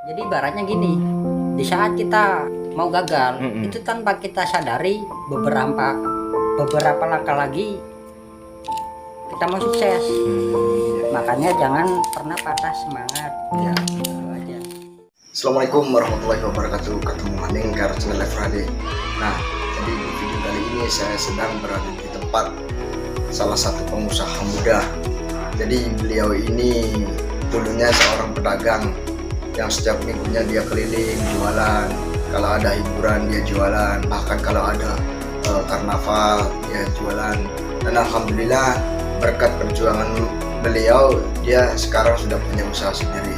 Jadi ibaratnya gini, di saat kita mau gagal, itu tanpa kita sadari beberapa langkah lagi kita mau sukses. Makanya jangan pernah patah semangat. Ya, gitu aja. Assalamualaikum warahmatullahi wabarakatuh. Ketemu maning ke channel Live Rade. Nah, jadi di video kali ini saya sedang berada di tempat salah satu pengusaha muda. Jadi beliau ini dulunya seorang pedagang yang setiap minggunya dia keliling jualan. Kalau ada hiburan dia jualan, bahkan kalau ada karnaval dia jualan. Dan alhamdulillah berkat perjuangan beliau, dia sekarang sudah punya usaha sendiri,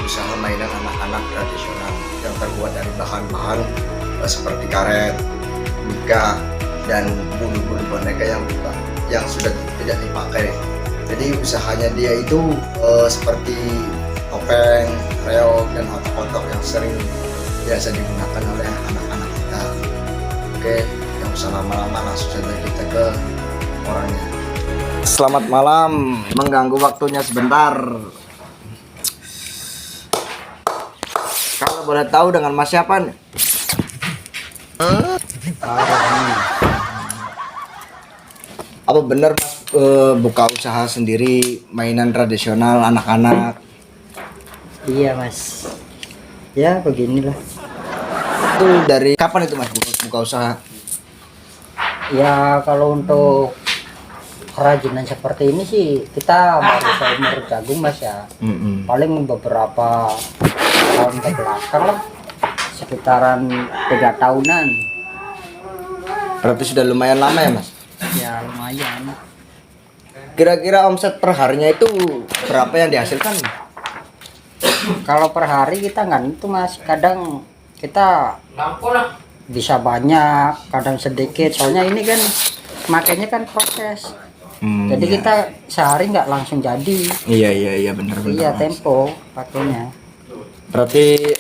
usaha mainan anak-anak tradisional yang terbuat dari bahan-bahan seperti karet, mika, dan bulu-bulu boneka yang sudah tidak dipakai. Jadi usahanya dia itu seperti topeng, reog, dan otok-otok yang sering biasa digunakan oleh anak-anak kita. Oke, yang usah lama-lama, langsung saja kita ke orangnya. Selamat malam, mengganggu waktunya sebentar. Kalau boleh tahu dengan Mas siapa nih? Apa benar Mas buka usaha sendiri mainan tradisional anak-anak? Iya mas. Ya beginilah. Itu dari kapan itu Mas buka usaha? Ya kalau untuk kerajinan seperti ini sih kita baru seumur jagung mas ya. Paling beberapa tahun ke belakang lah, sekitaran 3 tahunan. Berarti sudah lumayan lama ya Mas? Ya lumayan. Kira-kira omset per harinya itu berapa yang dihasilkan? Kalau per hari kita nggak itu mas, kadang kita bisa banyak, kadang sedikit. Soalnya ini kan makanya kan proses. Jadi iya. kita sehari nggak langsung jadi. Iya benar. Iya Mas. tempo pakainya. Berarti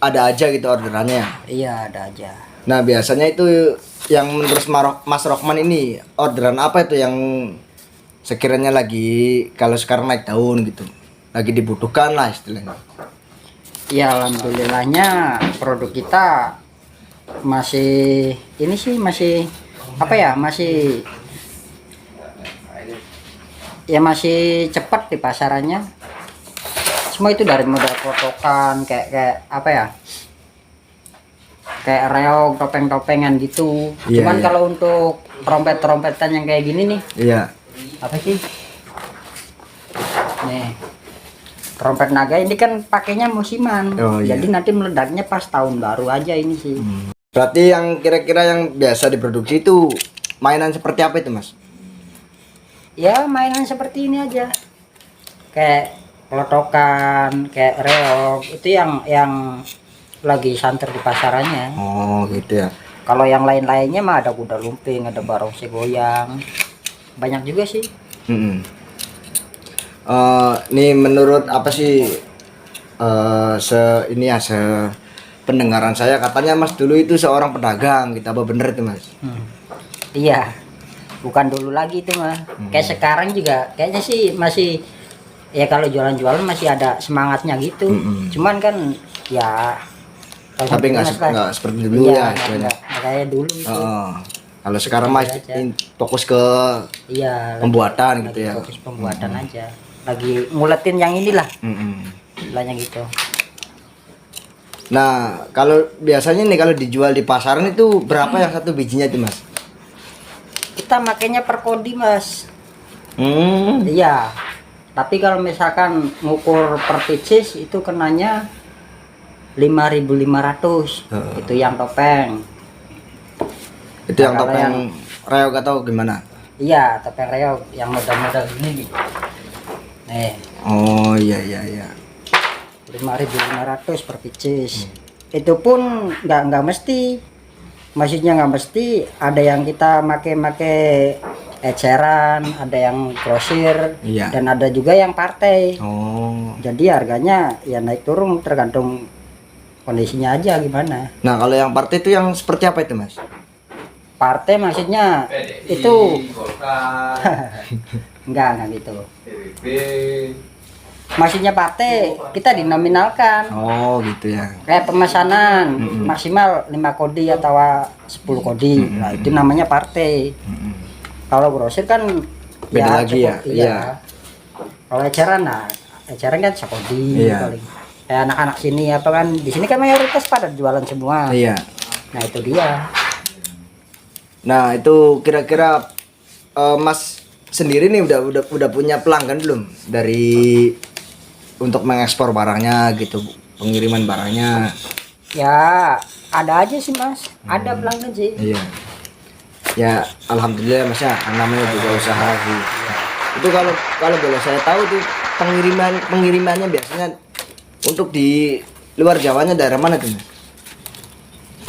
ada aja gitu orderannya. Iya ada aja. Nah biasanya itu yang menurut Mas Rohman ini orderan apa itu yang sekiranya lagi kalau sekarang naik daun gitu, lagi dibutuhkan lah istilahnya. Ya alhamdulillahnya produk kita masih ini sih masih apa ya masih cepat di pasarannya. Semua itu dari modal kotokan kayak apa ya, kayak reog, topeng-topengan gitu. Iya, Cuman iya. kalau untuk trompet-trompetan yang kayak gini nih, Iya. apa sih? Nih, trompet naga ini kan pakainya musiman. Oh, iya. Jadi nanti meledaknya pas tahun baru aja ini sih. Berarti yang kira-kira yang biasa diproduksi itu mainan seperti apa itu Mas? Ya mainan seperti ini aja. Kayak pelotokan, kayak reog, itu yang lagi santer di pasarannya. Oh gitu ya. Kalau yang lain-lainnya mah ada kuda lumping, ada barongsai goyang. Banyak juga sih. Nih menurut apa sih se pendengaran saya katanya Mas dulu itu seorang pedagang gitu, apa bener itu Mas? Iya. Bukan dulu lagi itu mah. Kayak sekarang juga kayaknya sih masih ya kalau jualan-jualan masih ada semangatnya gitu. Cuman kan ya Tapi nggak seperti dulu iya, ya istilahnya. nggak kayak dulu itu. Kalau sekarang Mas fokus ke Iya, pembuatan lagi gitu ya. fokus pembuatan aja. Lagi nguletin yang inilah. Istilahnya gitu. Nah kalau biasanya nih kalau dijual di pasaran itu berapa yang satu bijinya itu Mas? Kita makainya per kodi mas. Iya. Tapi kalau misalkan ngukur per pieces itu kenanya 5.500. Itu yang topeng. Itu Nah, yang kalau topeng reog atau gimana? Iya, topeng reog yang model-model ini nih. Nih, Oh iya. 5.500 per pieces. Itu pun nggak mesti. Maksudnya nggak mesti, ada yang kita make eceran, ada yang grosir, Iya. dan ada juga yang partai. Oh. Jadi harganya ya naik turun tergantung kondisinya aja gimana. Nah kalau yang partai itu yang seperti apa itu Mas? Partai maksudnya itu enggak gitu. maksudnya partai kita dinominalkan. Oh gitu ya. Kayak pemesanan maksimal 5 kodi atau 10 kodi. Nah, itu namanya partai. Kalau grosir kan Beda lagi ya? cukup, iya. Iya. Kalau eceran, nah eceran kan sekodi Iya. paling. Kayak anak-anak sini apa kan, di sini kan mayoritas pada jualan semua. Iya. Nah itu dia. Nah itu kira-kira Mas sendiri nih udah punya pelanggan belum dari untuk mengekspor barangnya gitu, pengiriman barangnya? Ya ada aja sih Mas, ada pelanggan sih. Iya. Ya alhamdulillah Mas ya, namanya juga usaha sih. Itu kalau boleh saya tahu tuh pengirimannya biasanya untuk di luar Jawanya daerah mana tuh Mas?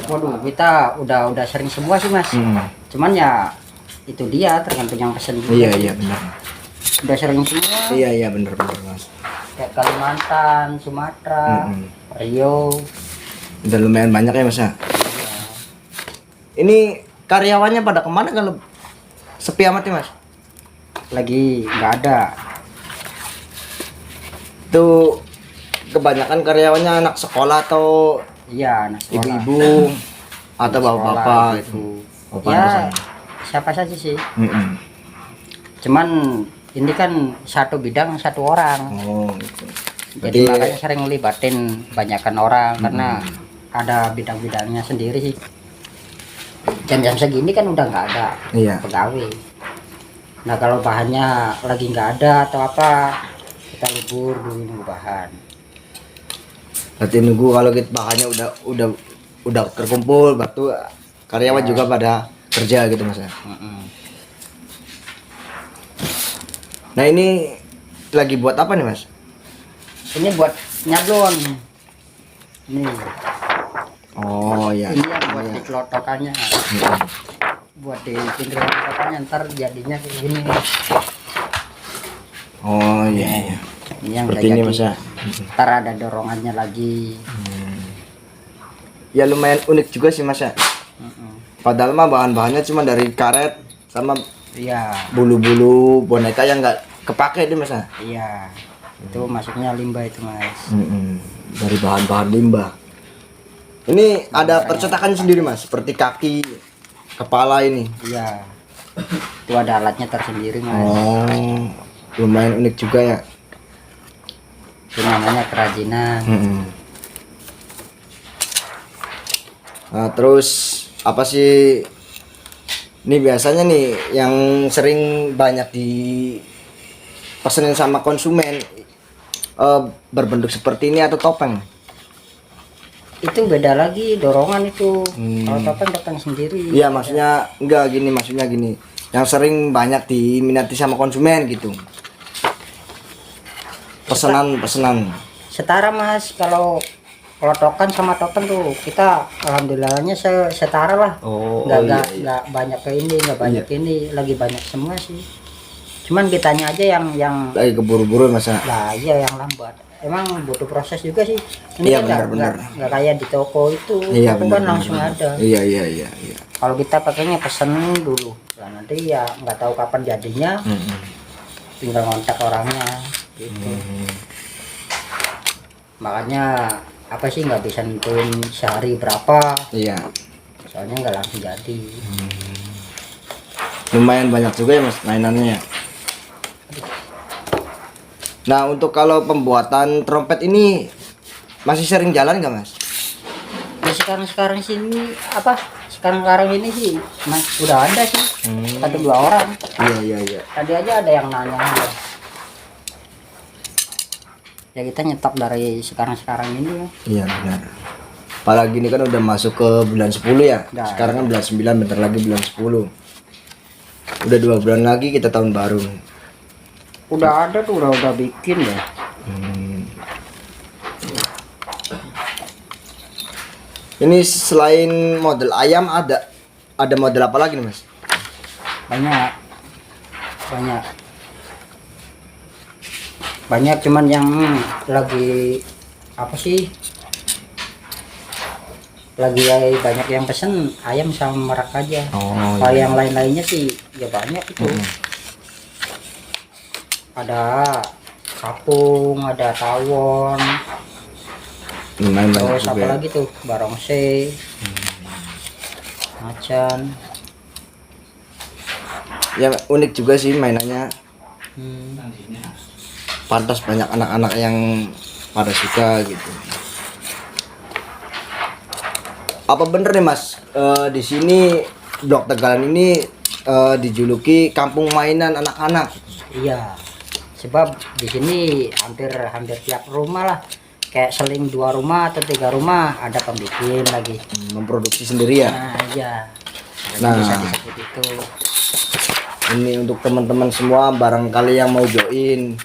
Waduh, kita udah sering semua sih Mas. Cuman ya itu dia tergantung yang pesen juga. Iya benar. Udah sering semua. Iya benar Mas. Kayak Kalimantan, Sumatera, Rio. Udah lumayan banyak ya Mas ya. Ini karyawannya pada kemana kalau sepi amat ya Mas? Lagi nggak ada. Itu kebanyakan karyawannya anak sekolah atau Iya, anak sekolah. ibu-ibu atau Anak bapak-bapak sekolah, itu? ibu. Oh, Ya, pantesan. siapa saja sih. Cuman ini kan satu bidang satu orang. Oh gitu. Jadi makanya sering ngelibatin banyakan orang karena ada bidang-bidangnya sendiri sih. Jam-jam segini kan udah nggak ada Iya. pegawai. Nah kalau bahannya lagi nggak ada atau apa, kita libur dulu nunggu bahan. Berarti nunggu kalau gitu bahannya udah terkumpul, batu karyawan juga pada kerja gitu Mas ya. Nah ini lagi buat apa nih Mas? Ini buat nyablon. Nih, Oh iya. ini yang buat di kelotokannya. Buat di pinggir kelotokannya ntar jadinya kayak gini. Oh iya. Ini yang Seperti udah ini jadi. Mas ya. Ntar ada dorongannya lagi. Ya lumayan unik juga sih Mas ya. Padahal mah bahan-bahannya cuma dari karet sama Iya, bulu-bulu boneka yang nggak kepake deh Mas ya. iya. Itu masuknya limbah itu Mas. Dari bahan-bahan limbah. Ini ada percetakan sendiri Mas, seperti kaki, kepala ini. Iya. Itu ada alatnya tersendiri Mas. Oh, lumayan unik juga ya. Itu namanya kerajinan. Nah, terus apa sih? Ini biasanya nih yang sering banyak dipesenin sama konsumen berbentuk seperti ini atau topeng? Itu beda lagi dorongan itu. Kalau topeng datang sendiri. Iya, maksudnya maksudnya gini. Yang sering banyak diminati sama konsumen gitu. Pesanan. Setara Mas, kalau kelotokan sama topeng tuh kita alhamdulillahnya setara lah. Oh, Nggak banyak ke ini, nggak banyak ke ini, lagi banyak semua sih. Cuman kitanya aja yang Lagi keburu-buru masa. lah iya yang lambat. Emang butuh proses juga sih. Ini Iya, kan benar. nggak kayak di toko itu. Iya, Toko kan langsung ada. Iya. Kalau kita pakainya pesen dulu. Nah, nanti ya nggak tahu kapan jadinya. Tinggal kontak orangnya gitu. Makanya apa sih nggak bisa nentuin sehari berapa, Iya. soalnya nggak langsung jadi. Lumayan banyak juga ya Mas mainannya. Nah, untuk kalau pembuatan trompet ini masih sering jalan nggak Mas? Ya sekarang sini apa sekarang ini sih Mas udah ada sih satu dua orang. Iya. Tadi aja ada yang nanya. Ya kita nyetop dari sekarang ini ya. Iya benar. Apalagi ini kan udah masuk ke bulan 10 ya. Nah, Sekarang kan bulan 9, bentar lagi bulan 10. Udah 2 bulan lagi kita tahun baru. Udah ada tuh udah bikin ya. Ini selain model ayam ada model apa lagi nih Mas? Banyak cuman yang lagi apa sih? Lagi banyak yang pesen ayam sama merak aja. Kalau yang lain-lainnya sih ya banyak itu. Ada kapung, ada tawon, Lumayan banyak terus juga apa ya. lagi tuh, barongse, macan. Ya unik juga sih mainannya. Hmm. Pantas banyak anak-anak yang pada suka gitu. Apa bener nih Mas, di sini Blok Tegalan ini dijuluki kampung mainan anak-anak? Iya, sebab di sini hampir tiap rumah lah, kayak seling 2 rumah atau 3 rumah ada pembikin lagi. Memproduksi sendiri ya. Nah iya, Nah. bisa disebut itu. Ini untuk teman-teman semua, barangkali yang mau join,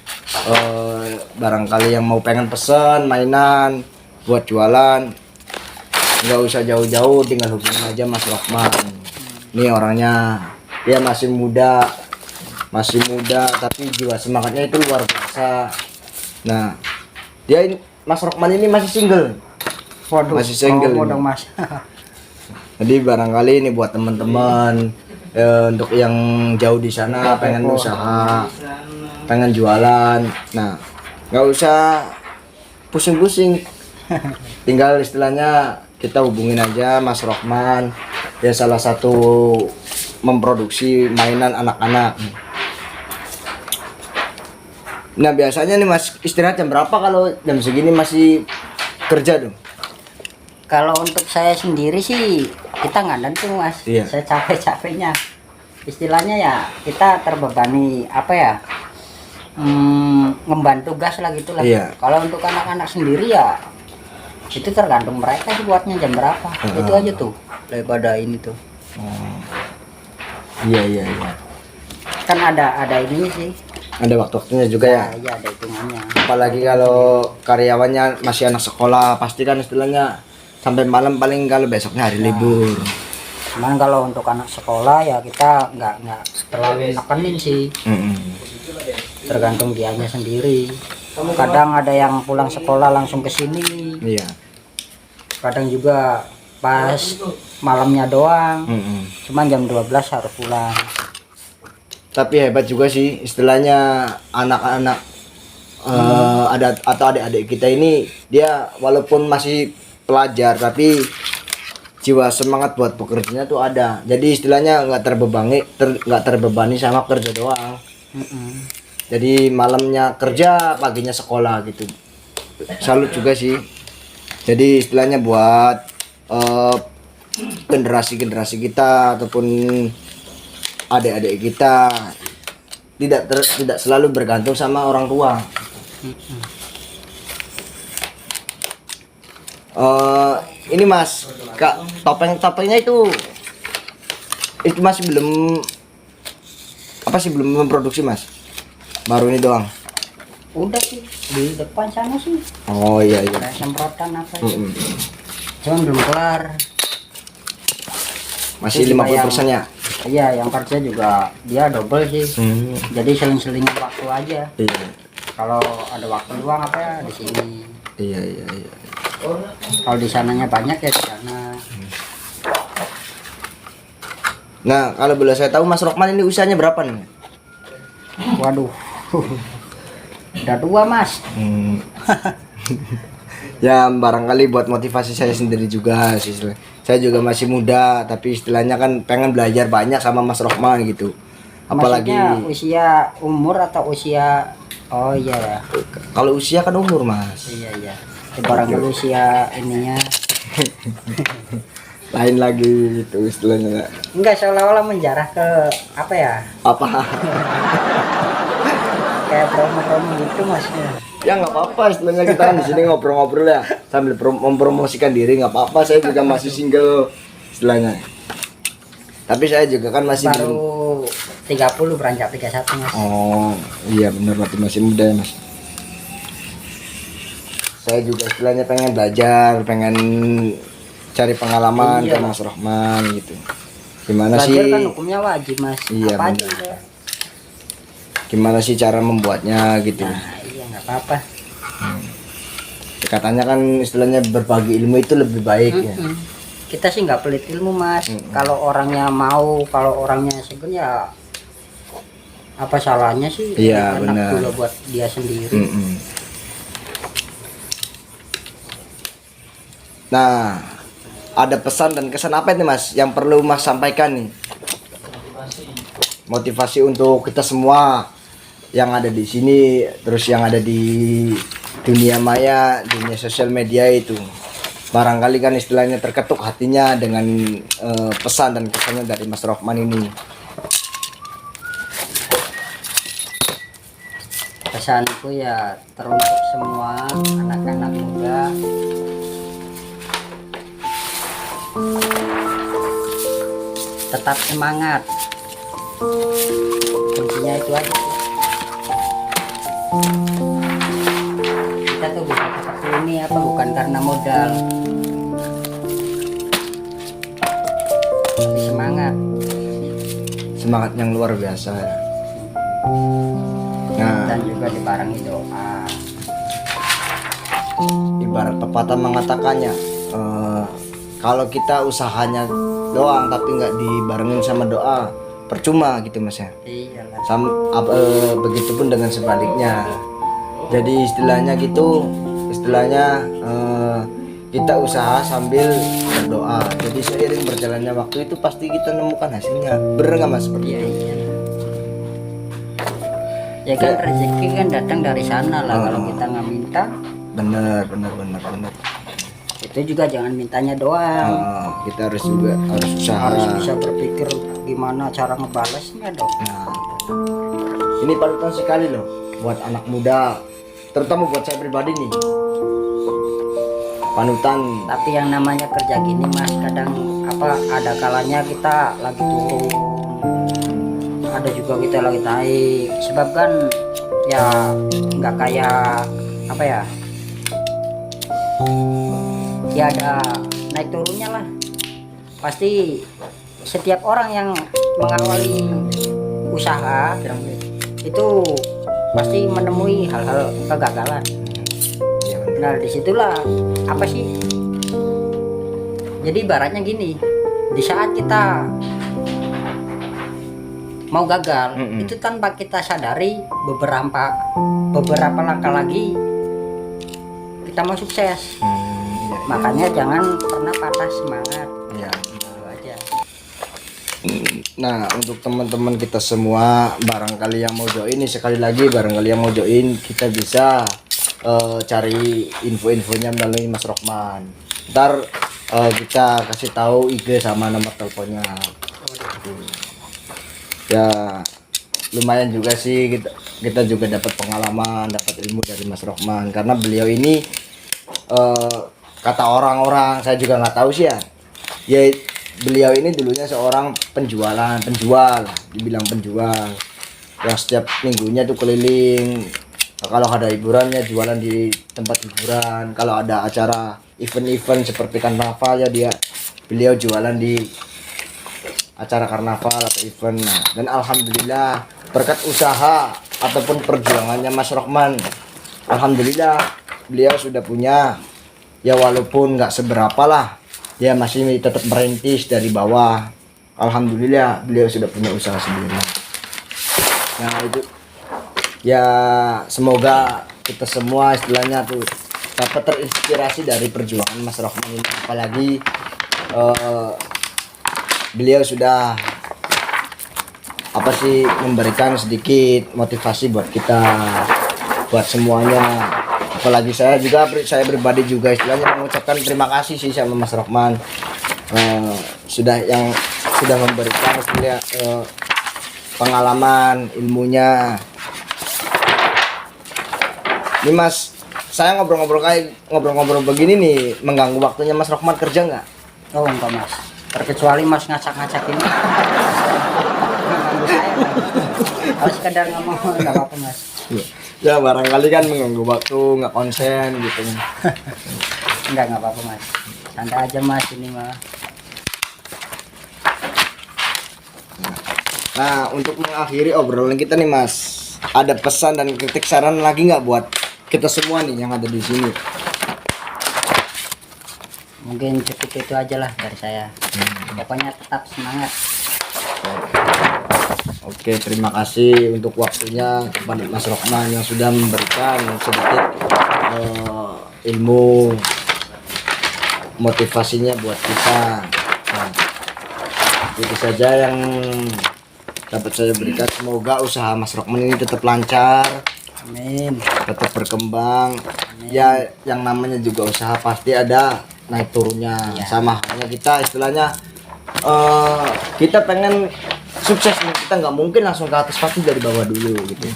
barangkali yang mau pengen pesen mainan buat jualan, nggak usah jauh-jauh, tinggal hubungin aja Mas Rohman. Ini orangnya dia masih muda tapi jiwa semangatnya itu luar biasa. Nah, dia ini, Mas Rohman ini masih single. Waduh, Masih single mau ini. dong Mas. Jadi barangkali ini buat teman-teman untuk yang jauh di sana pengen usaha, pengen jualan. Nah, nggak usah pusing-pusing. Tinggal istilahnya kita hubungin aja Mas Rohman. Dia salah satu memproduksi mainan anak-anak. Nah, biasanya nih Mas istirahat jam berapa kalau jam segini masih kerja dong? Kalau untuk saya sendiri sih kita nggak nentu Mas. Iya. Saya capek-capeknya. Istilahnya ya kita terbebani apa ya? Ngemban tugas lah gitulah. Iya. Kalau untuk anak-anak sendiri ya itu tergantung mereka sih buatnya jam berapa. Itu aja tuh daripada ini tuh. Iya. Kan ada ininya sih. Ada waktu-waktunya juga ya. Iya ada hitungannya. Apalagi kalau karyawannya masih anak sekolah, pasti kan istilahnya sampai malam, paling kalau besoknya hari libur. Cuman kalau untuk anak sekolah ya kita nggak terlalu nekenin sih. Tergantung dianya sendiri. Kadang ada yang pulang sekolah langsung ke sini. Iya. Kadang juga pas malamnya doang. Cuman jam 12 harus pulang. Tapi hebat juga sih istilahnya anak-anak ada atau adik-adik kita ini, dia walaupun masih pelajar tapi jiwa semangat buat bekerjanya tuh ada. Jadi istilahnya nggak terbebani sama kerja doang. Jadi malamnya kerja, paginya sekolah gitu. Salut juga sih. Jadi istilahnya buat generasi kita ataupun adik-adik kita tidak selalu bergantung sama orang tua. Ini Mas, Kak, topengnya itu masih belum memproduksi Mas? Baru ini doang. Udah sih di depan sana sih. Oh iya. Kayak semprotan apa sih. Cuman belum kelar. Masih Itu 50% ya? Iya, yang kerja juga dia double sih. Jadi seling-seling waktu aja. Iya. Kalau ada waktu luang apa ya di sini. Iya. Kalau di sananya banyak ya di sana. Nah, kalau boleh saya tahu Mas Rohman ini usianya berapa nih? Waduh. Udah tua Mas. Ya barangkali buat motivasi saya sendiri juga sih. Saya juga masih muda, tapi istilahnya kan pengen belajar banyak sama Mas Rohman gitu. Apalagi maksudnya usia umur atau usia? Oh iya ya. Kalau usia kan umur Mas. Iya. Barangkali usia ininya. Lain lagi itu istilahnya. Enggak, seolah-olah menjarah ke apa ya? Apa? Kayak promo-promo gitu Mas. Ya nggak apa-apa, istilahnya kita kan di sini ngobrol-ngobrol ya sambil mempromosikan diri, nggak apa-apa. Saya juga masih single istilahnya. Tapi saya juga kan masih baru 30 beranjak 31 Mas. Oh iya benar, berarti masih muda ya Mas. Saya juga istilahnya pengen belajar, pengen cari pengalaman ke Mas Rohman gitu. Gimana belajar sih? Kan hukumnya wajib Mas. Iya, apa benar. aja. Gimana sih cara membuatnya gitu? Nah, iya nggak apa-apa. Katanya kan istilahnya berbagi ilmu itu lebih baik ya. Kita sih nggak pelit ilmu Mas. Kalau orangnya mau, kalau orangnya segen ya Apa salahnya sih? Iya, Enak benar. juga buat dia sendiri. Nah, ada pesan dan kesan apa nih Mas yang perlu Mas sampaikan nih? Motivasi untuk kita semua yang ada di sini, terus yang ada di dunia maya, dunia sosial media itu. Barangkali kan istilahnya terketuk hatinya dengan pesan dan kesannya dari Mas Rohman ini. Pesanku ya teruntuk semua anak-anak muda, tetap semangat, kuncinya itu aja sih. Kita tuh bukan seperti ini apa bukan karena modal, tapi semangat. Semangat yang luar biasa. Nah, Dan juga dibarengi doa. ibarat pepatah mengatakannya, kalau kita usahanya doang tapi nggak dibarengin sama doa, percuma gitu Mas ya. Iyalah. Begitupun dengan sebaliknya. Jadi istilahnya kita usaha sambil berdoa. Jadi seiring berjalannya waktu itu pasti kita nemukan hasilnya. Bener nggak Mas seperti Iya, itu? iya. Ya kan rezeki kan datang dari sana lah. Kalau kita nggak minta, Bener. itu juga jangan mintanya doang. Kita harus usaha. Harus bisa berpikir gimana cara ngebalasnya dong. Nah, ini panutan sekali loh buat anak muda, terutama buat saya pribadi nih. Panutan. Tapi yang namanya kerja gini Mas, kadang ada kalanya kita lagi turun, ada juga kita lagi naik. Sebab kan ya nggak kayak ya ada naik turunnya lah. Pasti setiap orang yang mengawali usaha itu pasti menemui hal-hal kegagalan. Nah disitulah jadi ibaratnya gini, di saat kita mau gagal itu tanpa kita sadari beberapa langkah lagi kita mau sukses. Makanya jangan pernah patah semangat. Iya. Itu aja. Nah, untuk teman-teman kita semua, barangkali yang mau join nih, sekali lagi barangkali yang mau join, kita bisa cari info-infonya melalui Mas Rohman. Ntar kita kasih tahu IG sama nomor teleponnya. Ya lumayan juga sih, kita juga dapat pengalaman, dapat ilmu dari Mas Rohman, karena beliau ini kata orang-orang, saya juga nggak tahu sih ya beliau ini dulunya seorang penjual, dibilang penjual yang setiap minggunya tuh keliling. Kalau ada hiburannya jualan di tempat hiburan, kalau ada acara event-event seperti karnaval ya beliau jualan di acara karnaval atau event. Nah, dan alhamdulillah berkat usaha ataupun perjuangannya Mas Rohman, alhamdulillah beliau sudah punya, ya walaupun nggak seberapa lah, dia masih tetap merintis dari bawah. Alhamdulillah beliau sudah punya usaha sendiri. Nah itu ya, semoga kita semua istilahnya tuh dapat terinspirasi dari perjuangan Mas Rohman ini. Apalagi beliau sudah memberikan sedikit motivasi buat kita, buat semuanya. Apalagi saya pribadi juga istilahnya mengucapkan terima kasih sih sama Mas Rohman, sudah memberikan pengalaman, ilmunya. Ini Mas, saya ngobrol-ngobrol begini nih, mengganggu waktunya Mas Rohman kerja nggak? Oh enggak Mas, terkecuali Mas ngacak-ngacak ini. Mengganggu saya. Kalau sekedar ngomong nggak apa-apa Mas. Ya barangkali kan mengganggu waktu, nggak konsen gitu. Nggak apa-apa Mas, santai aja Mas ini mah. Nah, untuk mengakhiri obrolan kita nih Mas, ada pesan dan kritik saran lagi nggak buat kita semua nih yang ada di sini? Mungkin cukup itu aja lah dari saya. Pokoknya tetap semangat. Oke, terima kasih untuk waktunya kepada Mas Rokman yang sudah memberikan sedikit ilmu motivasinya buat kita. Nah, itu saja yang dapat saya berikan. Semoga usaha Mas Rokman ini tetap lancar, Amin. tetap berkembang. Ya, yang namanya juga usaha pasti ada naik turunnya. Sama halnya kita istilahnya kita pengen sukses nih, kita nggak mungkin langsung ke atas, pasti dari bawah dulu gitu.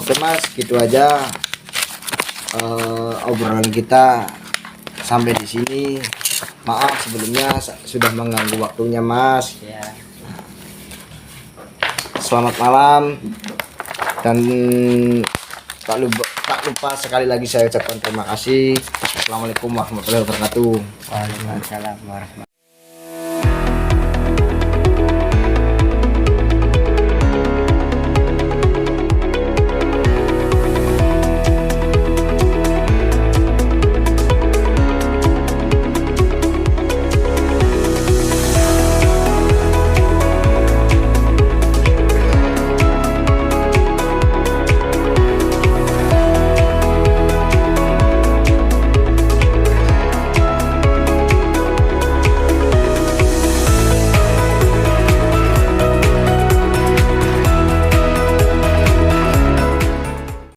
Oke Mas, gitu aja obrolan kita sampai di sini. Maaf sebelumnya sudah mengganggu waktunya Mas. Ya. Selamat malam dan tak lupa sekali lagi saya ucapkan terima kasih. Assalamualaikum warahmatullahi wabarakatuh. Waalaikumsalam warahmatullahi